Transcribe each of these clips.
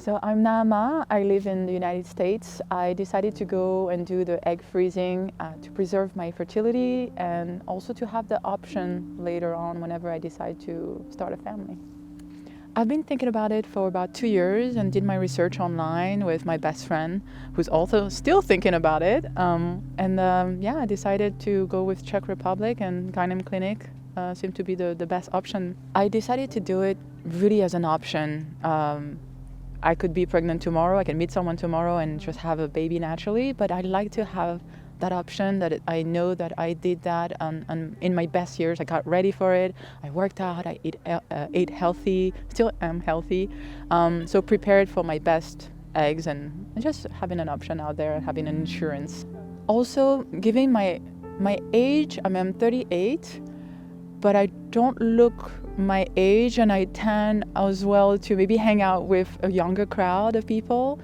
So I'm Naamah. I live in the United States. I decided to go and do the egg freezing to preserve my fertility and also to have the option later on whenever I decide to start a family. I've been thinking about it for about 2 years and did my research online with my best friend who's also still thinking about it. I decided to go with Czech Republic, and Gynem Klinik seemed to be the best option. I decided to do it really as an option. I could be pregnant tomorrow, I can meet someone tomorrow and just have a baby naturally, but I like to have that option that I know that I did that in my best years. I got ready for it, I worked out, I ate healthy, still am healthy, so prepared for my best eggs and just having an option out there, having an insurance. Also, given my age, I'm 38, but I don't look my age, and I tend as well to maybe hang out with a younger crowd of people.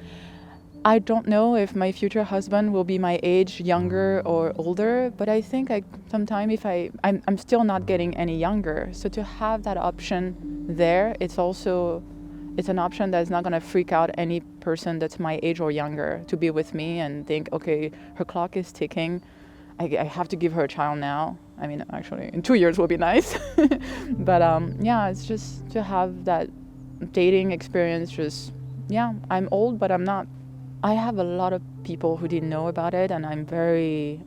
I don't know if my future husband will be my age, younger or older, but I think sometimes I'm still not getting any younger. So to have that option there, it's an option that's not going to freak out any person that's my age or younger to be with me and think, okay, her clock is ticking. I have to give her a child now. I mean, actually, in 2 years will be nice. But it's just to have that dating experience. I'm old, but I'm not. I have a lot of people who didn't know about it, and I'm very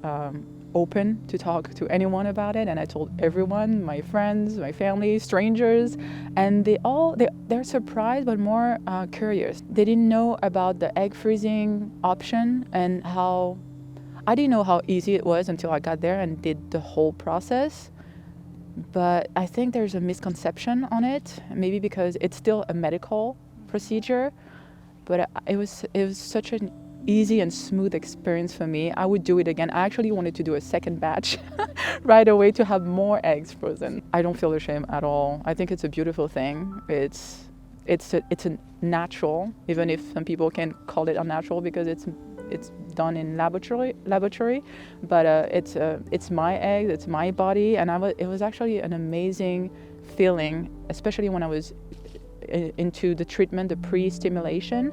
open to talk to anyone about it. And I told everyone, my friends, my family, strangers, and they're surprised, but more curious. They didn't know about the egg freezing option and how. I didn't know how easy it was until I got there and did the whole process. But I think there's a misconception on it, maybe because it's still a medical procedure. But it was such an easy and smooth experience for me. I would do it again. I actually wanted to do a second batch right away to have more eggs frozen. I don't feel ashamed at all. I think it's a beautiful thing. It's a natural, even if some people can call it unnatural because it's done in laboratory. But it's my eggs, it's my body, and it was actually an amazing feeling, especially when I was into the treatment, the pre-stimulation.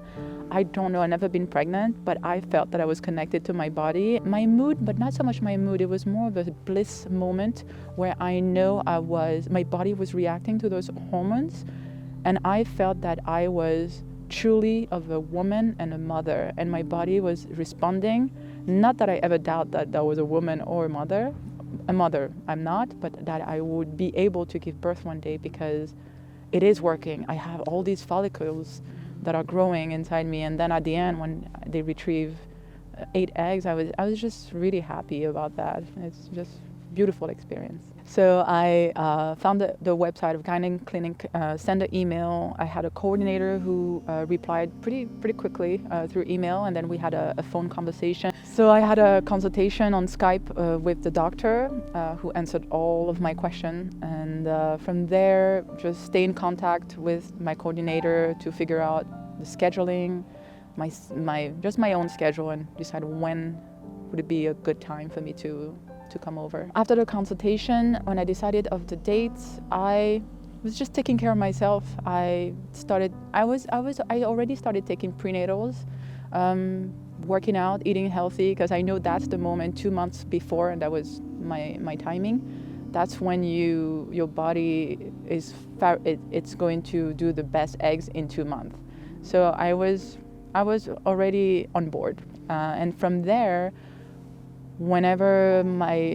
I don't know, I've never been pregnant, but I felt that I was connected to my body. My mood, but not so much my mood, it was more of a bliss moment where I know my body was reacting to those hormones, and I felt that I was truly of a woman and a mother, and my body was responding. Not that I ever doubt that I was a woman or a mother. I'm not, but that I would be able to give birth one day because it is working. I have all these follicles that are growing inside me, and then at the end when they retrieve 8 eggs, I was just really happy about that. It's just a beautiful experience. So I found the website of Gynem Klinik, sent an email. I had a coordinator who replied pretty quickly through email, and then we had a phone conversation. So I had a consultation on Skype with the doctor who answered all of my questions, and from there just stay in contact with my coordinator to figure out the scheduling, my own schedule, and decide when would it be a good time for me to come over. After the consultation, when I decided of the dates, I was just taking care of myself. I already started taking prenatals, working out, eating healthy, because I know that's the moment 2 months before, and that was my timing. That's when your body it's going to do the best eggs in 2 months. So I was already on board, and from there, whenever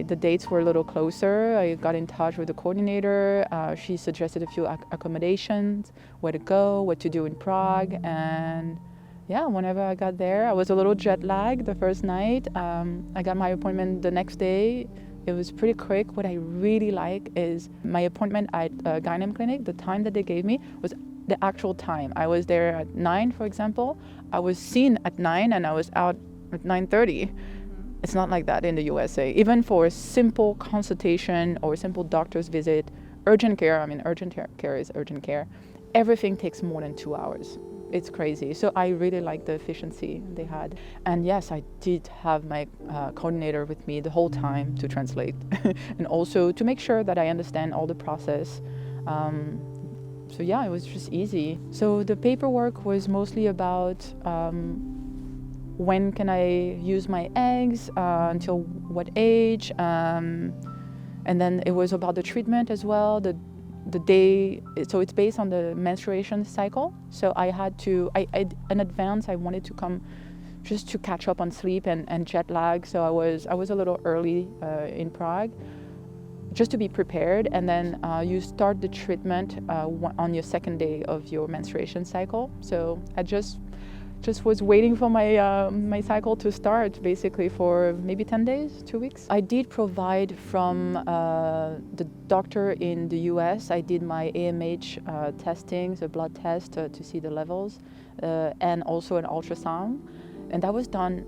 the dates were a little closer, I got in touch with the coordinator. She suggested a few accommodations, where to go, what to do in Prague, and whenever I got there, I was a little jet lagged the first night. I got my appointment the next day. It was pretty quick. What I really like is my appointment at Gynem Klinik, the time that they gave me was the actual time. I was there at 9, for example. I was seen at 9 and I was out at 9:30. It's not like that in the USA. Even for a simple consultation or a simple doctor's visit, urgent care is urgent care, everything takes more than 2 hours. It's crazy. So I really like the efficiency they had. And yes, I did have my coordinator with me the whole time to translate and also to make sure that I understand all the process. yeah, it was just easy. So the paperwork was mostly about when can I use my eggs, until what age, and then it was about the treatment as well. The day, so it's based on the menstruation cycle. So I had to, in advance, I wanted to come just to catch up on sleep and jet lag. So I was a little early in Prague, just to be prepared. And then you start the treatment on your second day of your menstruation cycle. So I just was waiting for my cycle to start, basically for maybe 10 days, 2 weeks. I did provide from the doctor in the US. I did my AMH testing, the blood test to see the levels, and also an ultrasound. And that was done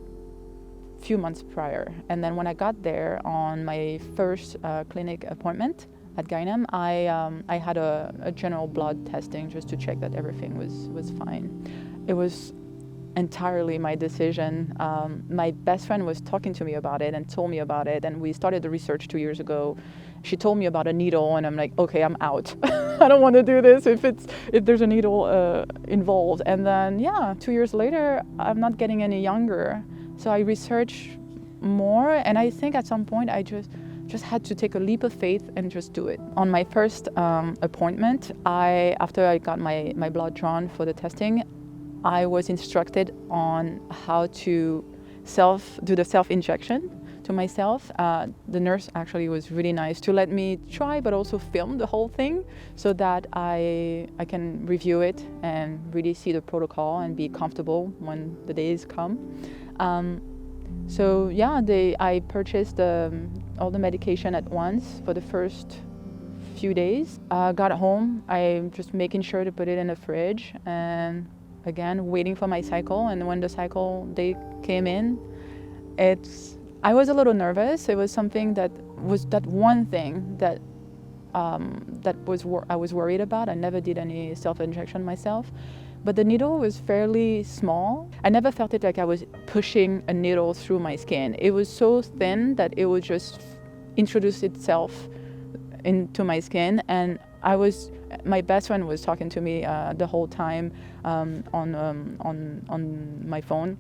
a few months prior. And then when I got there on my first clinic appointment at Gynem, I had a general blood testing just to check that everything was fine. It was entirely my decision. My best friend was talking to me about it and told me about it, and we started the research 2 years ago. She told me about a needle, and I'm like, okay, I'm out. I don't want to do this if there's a needle involved. And then, yeah, 2 years later, I'm not getting any younger. So I researched more, and I think at some point I just had to take a leap of faith and just do it. On my first appointment, after I got my blood drawn for the testing, I was instructed on how to do the self-injection to myself. The nurse actually was really nice to let me try, but also film the whole thing so that I can review it and really see the protocol and be comfortable when the days come. So yeah, I purchased all the medication at once for the first few days. Got home, I'm just making sure to put it in the fridge, and again, waiting for my cycle. And when the cycle day came in, I was a little nervous. It was something that was that one thing that I was worried about. I never did any self-injection myself, but the needle was fairly small. I never felt it like I was pushing a needle through my skin. It was so thin that it would just introduce itself into my skin, and my best friend was talking to me the whole time on my phone,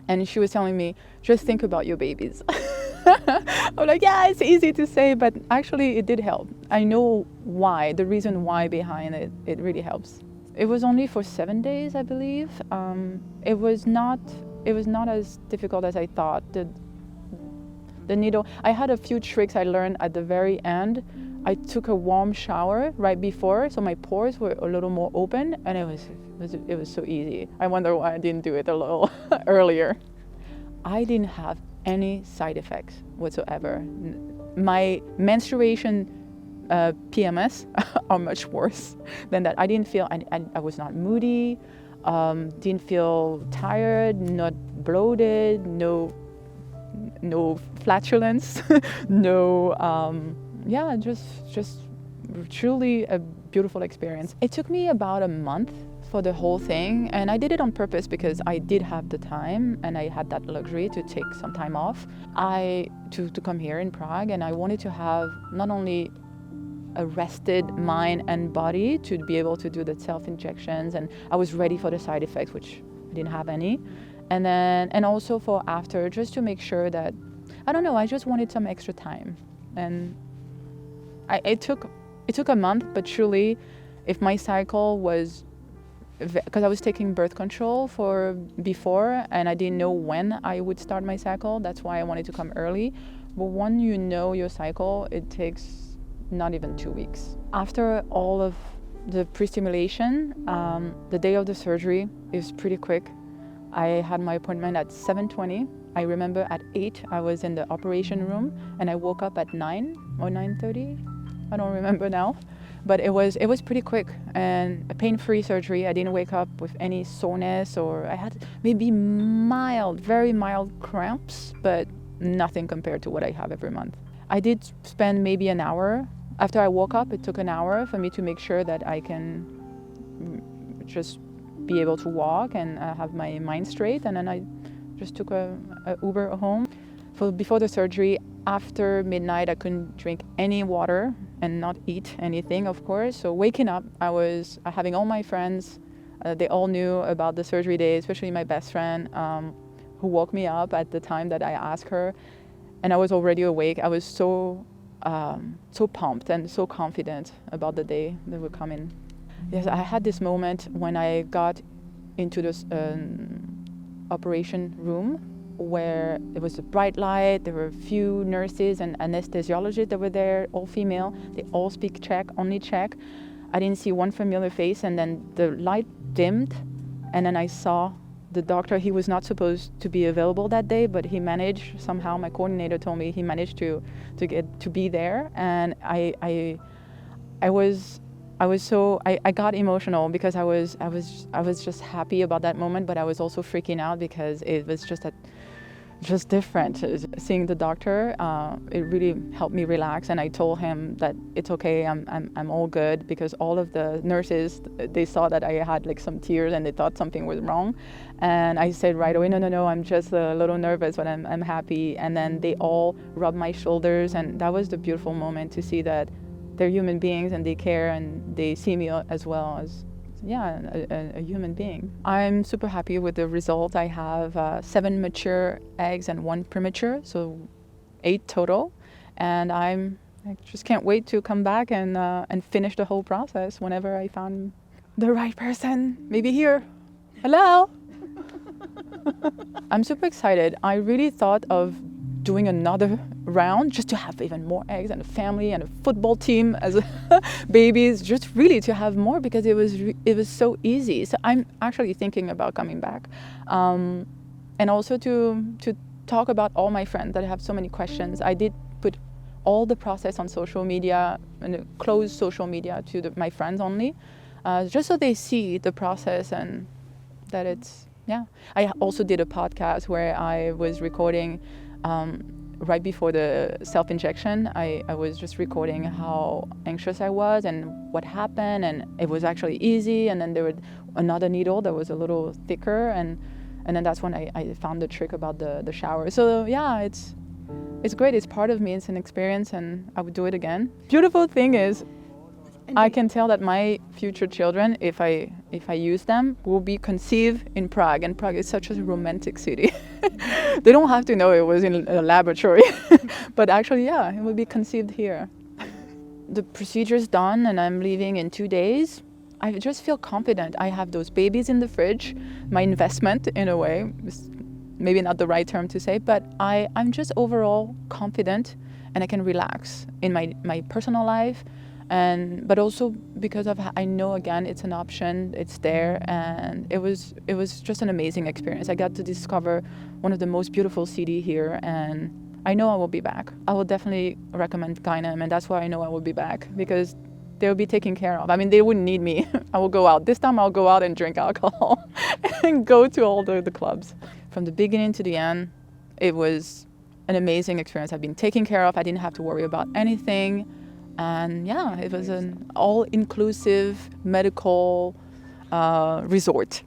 and she was telling me, just think about your babies. I'm like, yeah, it's easy to say, but actually it did help. I know why, the reason why behind it. It really helps. It was only for 7 days, I believe. It was not as difficult as I thought. The needle, I had a few tricks I learned at the very end. I took a warm shower right before, so my pores were a little more open, and it was so easy. I wonder why I didn't do it a little earlier. I didn't have any side effects whatsoever. My menstruation PMS are much worse than that. I didn't feel, I was not moody, didn't feel tired, not bloated, no flatulence, yeah, just truly a beautiful experience. It took me about a month for the whole thing, and I did it on purpose because I did have the time and I had that luxury to take some time off to come here in Prague, and I wanted to have not only a rested mind and body to be able to do the self-injections, and I was ready for the side effects, which I didn't have any, and also for after, just to make sure that, I don't know, I just wanted some extra time. And it took a month, but truly, if my cycle was, because I was taking birth control before, and I didn't know when I would start my cycle, that's why I wanted to come early. But when you know your cycle, it takes not even 2 weeks. After all of the pre-stimulation, the day of the surgery is pretty quick. I had my appointment at 7:20. I remember at 8 I was in the operation room, and I woke up at 9 or 9:30. I don't remember now, but it was pretty quick and a pain-free surgery. I didn't wake up with any soreness, or I had maybe very mild cramps, but nothing compared to what I have every month. I did spend maybe an hour. After I woke up, it took an hour for me to make sure that I can just be able to walk and have my mind straight, and then I just took a Uber home. Before the surgery, after midnight, I couldn't drink any water, and not eat anything, of course. So waking up, I was having all my friends, they all knew about the surgery day, especially my best friend, who woke me up at the time that I asked her. And I was already awake. I was so pumped and so confident about the day that would come in. Yes, I had this moment when I got into this operation room where it was a bright light. There were a few nurses and anesthesiologists that were there, all female. They all speak Czech, only Czech. I didn't see one familiar face, and then the light dimmed, and then I saw the doctor. He was not supposed to be available that day, but he managed somehow. My coordinator told me he managed to be there, and I got emotional because I was just happy about that moment, but I was also freaking out because it was just different. Seeing the doctor, it really helped me relax, and I told him that it's okay, I'm all good, because all of the nurses, they saw that I had like some tears and they thought something was wrong, and I said right away, no, I'm just a little nervous, but I'm happy. And then they all rubbed my shoulders, and that was the beautiful moment to see that they're human beings and they care and they see me as well as a human being. I'm super happy with the result. I have 7 mature eggs and 1 premature, so 8 total. And I just can't wait to come back and finish the whole process whenever I found the right person. Maybe here. Hello. I'm super excited. I really thought of doing another round just to have even more eggs and a family and a football team as babies, just really to have more, because it was so easy. So I'm actually thinking about coming back, and also to talk about all my friends that have so many questions. I did put all the process on social media, and closed social media to my friends only, just so they see the process and that it's, yeah. I also did a podcast where I was recording right before the self-injection. I was just recording how anxious I was and what happened, and it was actually easy. And then there was another needle that was a little thicker, and then that's when I found the trick about the shower. So yeah, it's great. It's part of me. It's an experience, and I would do it again. Beautiful thing is, I can tell that my future children, if I use them, will be conceived in Prague, and Prague is such a romantic city. They don't have to know it was in a laboratory, but actually, yeah, it will be conceived here. The procedure is done, and I'm leaving in 2 days. I just feel confident. I have those babies in the fridge, my investment in a way, maybe not the right term to say, but I'm just overall confident, and I can relax in my personal life. But also because I know, again, it's an option, it's there, and it was just an amazing experience. I got to discover one of the most beautiful cities here, and I know I will be back. I will definitely recommend Gynem, and that's why I know I will be back, because they'll be taken care of. I mean, they wouldn't need me. I will go out. This time I'll go out and drink alcohol and go to all the clubs. From the beginning to the end, it was an amazing experience. I've been taken care of. I didn't have to worry about anything. And yeah, it was an all-inclusive medical resort.